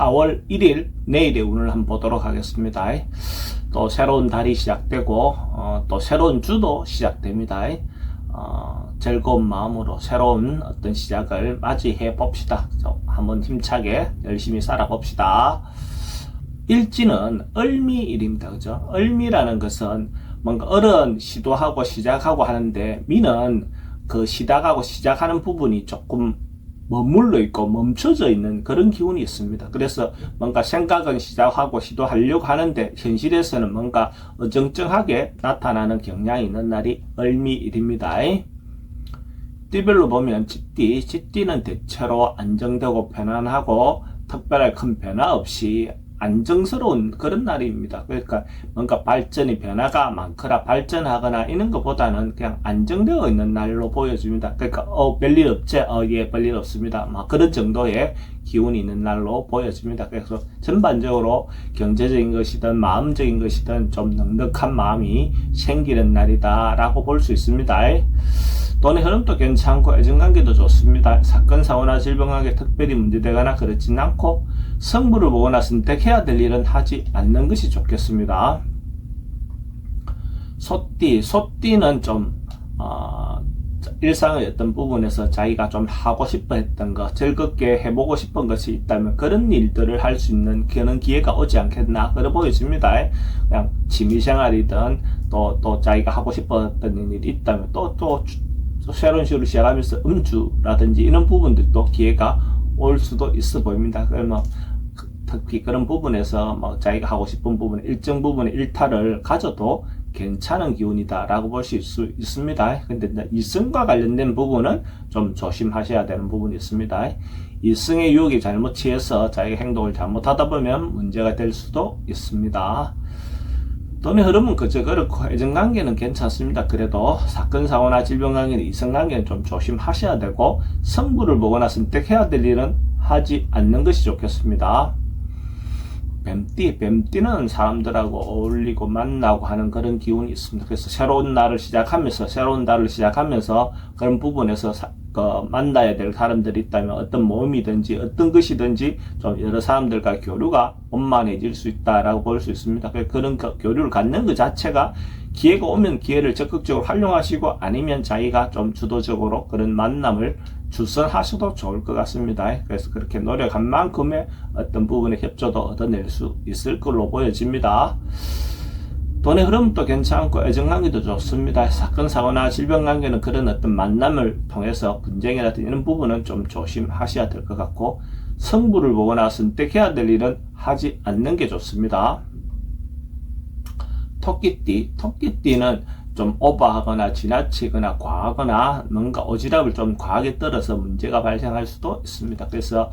4월 1일 내일의 운을 한번 보도록 하겠습니다. 또 새로운 달이 시작되고 또 새로운 주도 시작됩니다. 즐거운 마음으로 새로운 어떤 시작을 맞이해 봅시다. 한번 힘차게 열심히 살아봅시다. 일지는 을미일입니다. 그죠? 을미라는 것은 뭔가 을은 시도하고 시작하고 하는데, 미는 그 시작하고 시작하는 부분이 조금 머물러 있고 멈춰져 있는 그런 기운이 있습니다. 그래서 뭔가 생각은 시작하고 시도하려고 하는데 현실에서는 뭔가 어정쩡하게 나타나는 경향이 있는 날이 을미일입니다. 띠별로 보면 쥐띠는 대체로 안정되고 편안하고 특별한 큰 변화 없이 안정스러운 그런 날입니다. 그러니까 뭔가 발전이 변화가 많거나 발전하거나 이런 것보다는 그냥 안정되어 있는 날로 보여집니다. 그러니까 별일 없지? 예, 별일 없습니다. 막 그런 정도의 기운이 있는 날로 보여집니다. 그래서 전반적으로 경제적인 것이든 마음적인 것이든 좀 넉넉한 마음이 생기는 날이다 라고 볼 수 있습니다. 돈의 흐름도 괜찮고 애정관계도 좋습니다. 사건, 사고나 질병관계 특별히 문제되거나 그렇진 않고, 성부를 보거나 선택해야 될 일은 하지 않는 것이 좋겠습니다. 소띠는 좀 일상의 어떤 부분에서 자기가 좀 하고 싶어 했던 것, 즐겁게 해보고 싶은 것이 있다면 그런 일들을 할 수 있는 그런 기회가 오지 않겠나 그래 보여집니다. 그냥 취미생활이든 또 자기가 하고 싶었던 일이 있다면 또 새로운 식으로 시작하면서 음주라든지 이런 부분들도 기회가 올 수도 있어 보입니다. 그러면 특히 그런 부분에서 자기가 하고 싶은 부분, 일정 부분의 일탈을 가져도 괜찮은 기운이다 라고 볼 수 있습니다. 근데 이승과 관련된 부분은 좀 조심하셔야 되는 부분이 있습니다. 이승의 유혹이 잘못 취해서 자기가 행동을 잘못하다 보면 문제가 될 수도 있습니다. 돈의 흐름은 그저 그렇고 애정관계는 괜찮습니다. 그래도 사건, 사고나 질병관계는 이성관계는 좀 조심하셔야 되고, 성부를 보거나 선택해야 될 일은 하지 않는 것이 좋겠습니다. 뱀띠는 사람들하고 어울리고 만나고 하는 그런 기운이 있습니다. 그래서 새로운 달을 시작하면서 그런 부분에서 만나야 될 사람들이 있다면 어떤 모임이든지 어떤 것이든지 좀 여러 사람들과 교류가 원만해질 수 있다라고 볼 수 있습니다. 그런 교류를 갖는 것 자체가 기회가 오면 기회를 적극적으로 활용하시고, 아니면 자기가 좀 주도적으로 그런 만남을 주선하셔도 좋을 것 같습니다. 그래서 그렇게 노력한 만큼의 어떤 부분의 협조도 얻어낼 수 있을 걸로 보여집니다. 돈의 흐름도 괜찮고 애정관계도 좋습니다. 사건, 사고나 질병관계는 그런 어떤 만남을 통해서 분쟁이라든지 이런 부분은 좀 조심하셔야 될 것 같고, 성부를 보거나 선택해야 될 일은 하지 않는 게 좋습니다. 토끼띠는 좀 오버하거나 지나치거나 과하거나 뭔가 오지랖을 좀 과하게 떨어서 문제가 발생할 수도 있습니다. 그래서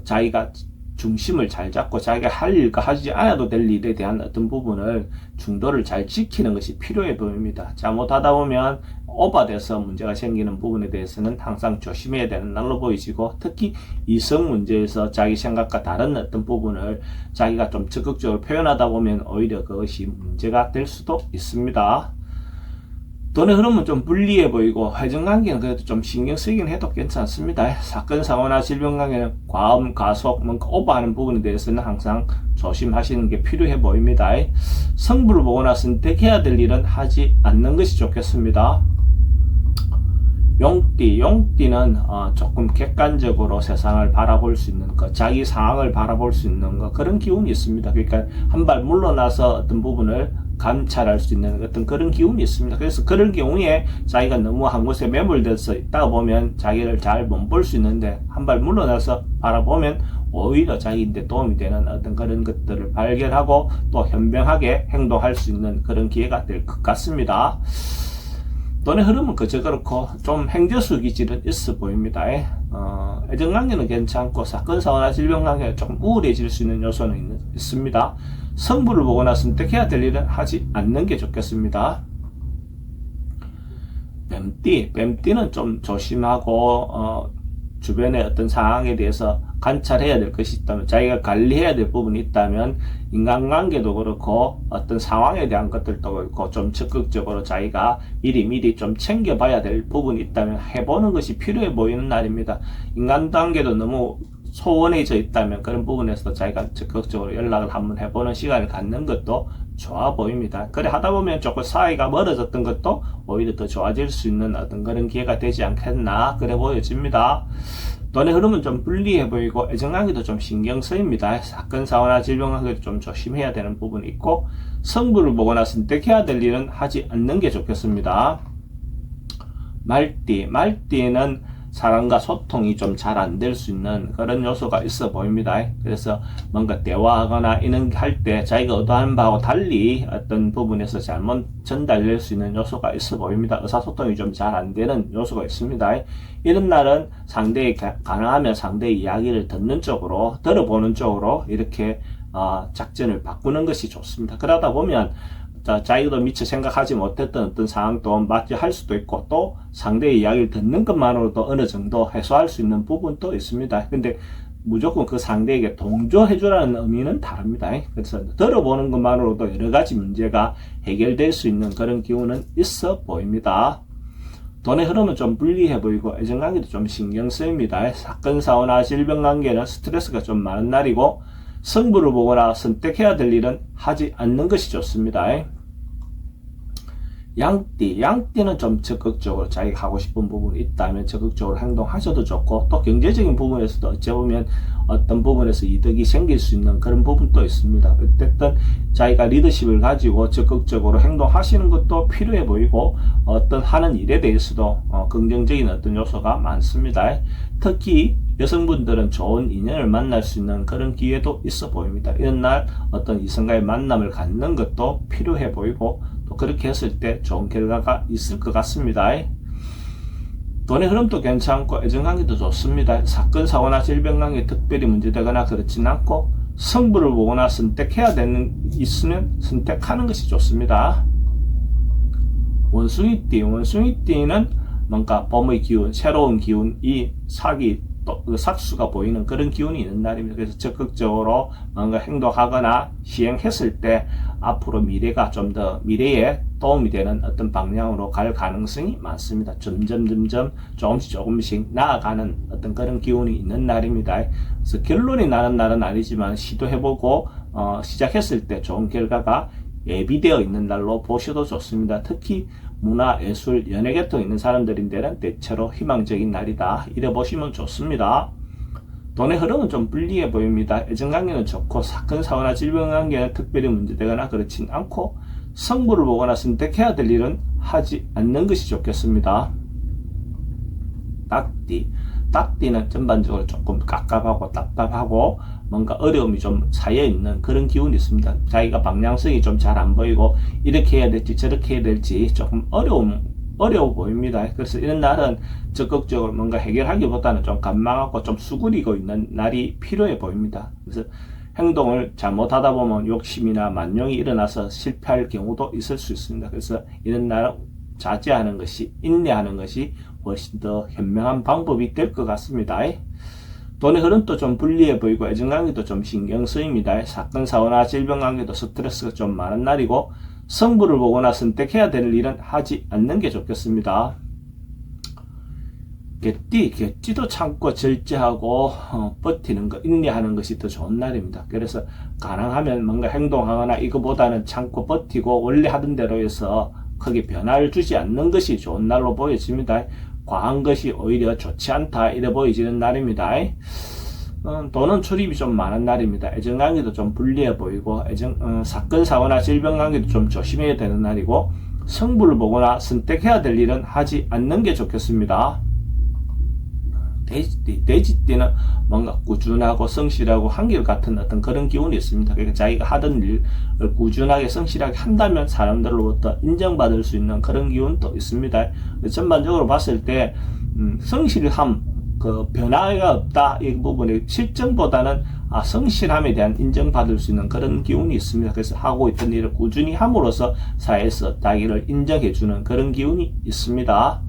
자기가 중심을 잘 잡고 자기가 할 일과 하지 않아도 될 일에 대한 어떤 부분을 중도를 잘 지키는 것이 필요해 보입니다. 잘못하다 보면 오버돼서 문제가 생기는 부분에 대해서는 항상 조심해야 되는 날로 보이시고, 특히 이성 문제에서 자기 생각과 다른 어떤 부분을 자기가 좀 적극적으로 표현하다 보면 오히려 그것이 문제가 될 수도 있습니다. 돈의 흐름은 좀 불리해 보이고 회전관계는 그래도 좀 신경 쓰이긴 해도 괜찮습니다. 사건, 사고나 질병관계는 과음, 가속, 뭔가 오버하는 부분에 대해서는 항상 조심하시는 게 필요해 보입니다. 성부를 보거나 선택해야 될 일은 하지 않는 것이 좋겠습니다. 용띠는 조금 객관적으로 세상을 바라볼 수 있는 것, 자기 상황을 바라볼 수 있는 것, 그런 기운이 있습니다. 그러니까 한 발 물러나서 어떤 부분을 감찰할 수 있는 어떤 그런 기운이 있습니다. 그래서 그런 경우에 자기가 너무 한 곳에 매몰돼서 있다가 보면 자기를 잘 못 볼 수 있는데, 한 발 물러나서 바라보면 오히려 자기한테 도움이 되는 어떤 그런 것들을 발견하고 또 현명하게 행동할 수 있는 그런 기회가 될 것 같습니다. 돈의 흐름은 그저 그렇고 좀 행저수 기질은 있어 보입니다. 애정관계는 괜찮고 사건, 사고나 질병관계가 조금 우울해질 수 있는 요소는 있습니다. 성부를 보거나 선택해야 될 일은 하지 않는 게 좋겠습니다. 뱀띠는 좀 조심하고 주변의 어떤 상황에 대해서 관찰해야 될 것이 있다면, 자기가 관리해야 될 부분이 있다면, 인간관계도 그렇고 어떤 상황에 대한 것들도 그렇고 좀 적극적으로 자기가 미리 좀 챙겨봐야 될 부분이 있다면 해보는 것이 필요해 보이는 날입니다. 인간관계도 너무 소원해져 있다면 그런 부분에서 자기가 적극적으로 연락을 한번 해보는 시간을 갖는 것도 좋아 보입니다. 그래 하다 보면 조금 사이가 멀어졌던 것도 오히려 더 좋아질 수 있는 어떤 그런 기회가 되지 않겠나 그래 보여집니다. 돈의 흐름은 좀 불리해 보이고 애정관계도 좀 신경 쓰입니다. 사건 사고나 질병 관계도 좀 조심해야 되는 부분이 있고 성부를 보거나 선택해야 될 일은 하지 않는 게 좋겠습니다. 말띠는 사람과 소통이 좀 잘 안 될 수 있는 그런 요소가 있어 보입니다. 그래서 뭔가 대화하거나 이런 할 때 자기가 의도하는 바하고 달리 어떤 부분에서 잘못 전달될 수 있는 요소가 있어 보입니다. 의사소통이 좀 잘 안 되는 요소가 있습니다. 이런 날은 가능하면 상대의 이야기를 듣는 쪽으로, 들어보는 쪽으로 이렇게 작전을 바꾸는 것이 좋습니다. 그러다 보면 자기도 미처 생각하지 못했던 어떤 상황도 맞이할 수도 있고 또 상대의 이야기를 듣는 것만으로도 어느 정도 해소할 수 있는 부분도 있습니다. 근데 무조건 그 상대에게 동조해주라는 의미는 다릅니다. 그래서 들어보는 것만으로도 여러 가지 문제가 해결될 수 있는 그런 기운은 있어 보입니다. 돈의 흐름은 좀 불리해 보이고 애정관계도 좀 신경 쓰입니다. 사건, 사고나 질병 관계는 스트레스가 좀 많은 날이고 승부를 보거나 선택해야 될 일은 하지 않는 것이 좋습니다. 양띠는 좀 적극적으로 자기가 하고 싶은 부분이 있다면 적극적으로 행동하셔도 좋고 또 경제적인 부분에서도 어찌 보면 어떤 부분에서 이득이 생길 수 있는 그런 부분도 있습니다. 어쨌든 자기가 리더십을 가지고 적극적으로 행동하시는 것도 필요해 보이고 어떤 하는 일에 대해서도 긍정적인 어떤 요소가 많습니다. 특히 여성분들은 좋은 인연을 만날 수 있는 그런 기회도 있어 보입니다. 이런 날 어떤 이성과의 만남을 갖는 것도 필요해 보이고 또 그렇게 했을 때 좋은 결과가 있을 것 같습니다. 돈의 흐름도 괜찮고 애정관계도 좋습니다. 사건, 사고나 질병관계 특별히 문제되거나 그렇진 않고 성부를 보거나 선택해야 되는 있으면 선택하는 것이 좋습니다. 원숭이띠는 뭔가 봄의 기운, 새로운 기운이 삭수가 보이는 그런 기운이 있는 날입니다. 그래서 적극적으로 뭔가 행동하거나 시행했을 때 앞으로 미래가 좀 더 미래에 도움이 되는 어떤 방향으로 갈 가능성이 많습니다. 점점 조금씩 나아가는 어떤 그런 기운이 있는 날입니다. 그래서 결론이 나는 날은 아니지만 시도해보고 시작했을 때 좋은 결과가 예비되어 있는 날로 보셔도 좋습니다. 특히 문화, 예술, 연예 계통 있는 사람들인데는 대체로 희망적인 날이다. 이래 보시면 좋습니다. 돈의 흐름은 좀 불리해 보입니다. 애정관계는 좋고 사건, 사고나 질병관계는 특별히 문제되거나 그렇진 않고 성부를 보거나 선택해야 될 일은 하지 않는 것이 좋겠습니다. 딱띠는 전반적으로 조금 깝깝하고 답답하고 뭔가 어려움이 좀 쌓여있는 그런 기운이 있습니다. 자기가 방향성이 좀 잘 안 보이고 이렇게 해야 될지 저렇게 해야 될지 조금 어려워 보입니다. 그래서 이런 날은 적극적으로 뭔가 해결하기보다는 좀 관망하고 좀 수그리고 있는 날이 필요해 보입니다. 그래서 행동을 잘못하다 보면 욕심이나 만용이 일어나서 실패할 경우도 있을 수 있습니다. 그래서 이런 날은 자제하는 것이, 인내하는 것이 훨씬 더 현명한 방법이 될 것 같습니다. 돈의 흐름도 좀 불리해 보이고 애정관계도 좀 신경 쓰입니다. 사건, 사고나 질병관계도 스트레스가 좀 많은 날이고 성부를 보거나 선택해야 될 일은 하지 않는 게 좋겠습니다. 개띠도 참고 절제하고 버티는 것, 인내하는 것이 더 좋은 날입니다. 그래서 가능하면 뭔가 행동하거나 이거보다는 참고 버티고 원래 하던 대로 해서 크게 변화를 주지 않는 것이 좋은 날로 보여집니다. 과한 것이 오히려 좋지 않다 이래 보여지는 날입니다. 돈은 출입이 좀 많은 날입니다. 애정관계도 좀 불리해 보이고 사건, 사고나 질병관계도 좀 조심해야 되는 날이고 성부를 보거나 선택해야 될 일은 하지 않는 게 좋겠습니다. 돼지띠는 뭔가 꾸준하고 성실하고 한결같은 어떤 그런 기운이 있습니다. 그러니까 자기가 하던 일을 꾸준하게 성실하게 한다면 사람들로부터 인정받을 수 있는 그런 기운도 있습니다. 전반적으로 봤을 때 성실함, 그 변화가 없다 이 부분의 실정보다는 성실함에 대한 인정받을 수 있는 그런 기운이 있습니다. 그래서 하고 있던 일을 꾸준히 함으로써 사회에서 자기를 인정해주는 그런 기운이 있습니다.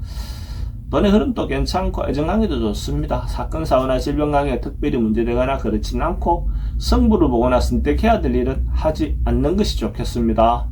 돈의 흐름도 괜찮고 애정관계도 좋습니다. 사건, 사고나 질병관계가 특별히 문제되거나 그렇진 않고 성부를 보거나 선택해야 될 일은 하지 않는 것이 좋겠습니다.